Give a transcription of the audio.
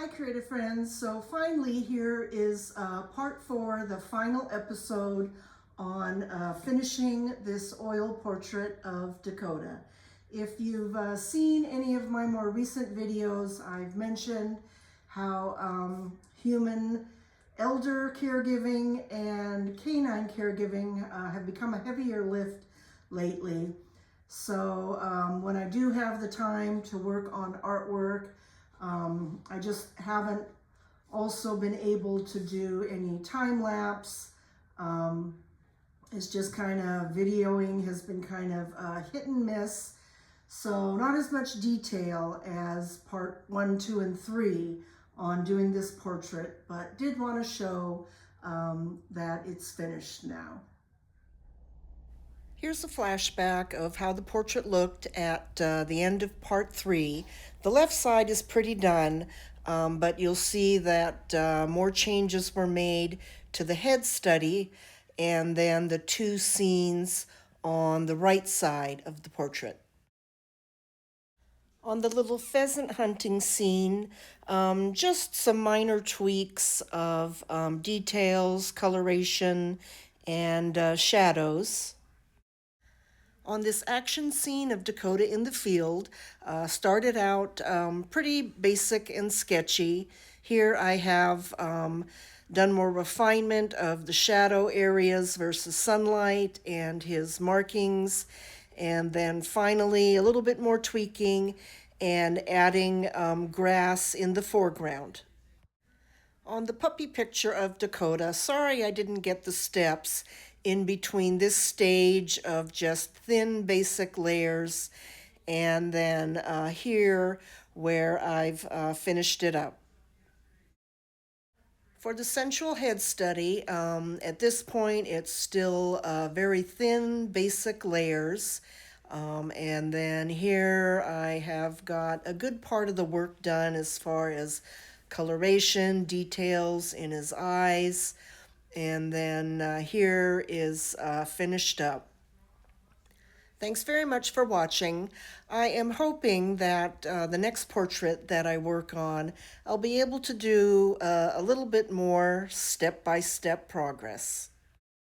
Hi creative friends, so finally here is part 4, the final episode on finishing this oil portrait of Dakota. If you've seen any of my more recent videos, I've mentioned how human elder caregiving and canine caregiving have become a heavier lift lately. So when I do have the time to work on artwork, I just haven't also been able to do any time lapse. It's just kind of videoing has been kind of hit and miss. So not as much detail as part 1, 2, and 3 on doing this portrait, but did want to show that it's finished now. Here's a flashback of how the portrait looked at the end of part 3. The left side is pretty done, but you'll see that more changes were made to the head study and then the 2 scenes on the right side of the portrait. On the little pheasant hunting scene, just some minor tweaks of details, coloration, and shadows. On this action scene of Dakota in the field, started out pretty basic and sketchy. Here I have done more refinement of the shadow areas versus sunlight and his markings. And then finally a little bit more tweaking and adding grass in the foreground. On the puppy picture of Dakota, sorry I didn't get the steps in between this stage of just thin basic layers and then here where I've finished it up. For the central head study, at this point it's still very thin basic layers. And then here I have got a good part of the work done as far as coloration, details in his eyes, and then here is finished up. Thanks very much for watching. I am hoping that the next portrait that I work on, I'll be able to do a little bit more step-by-step progress.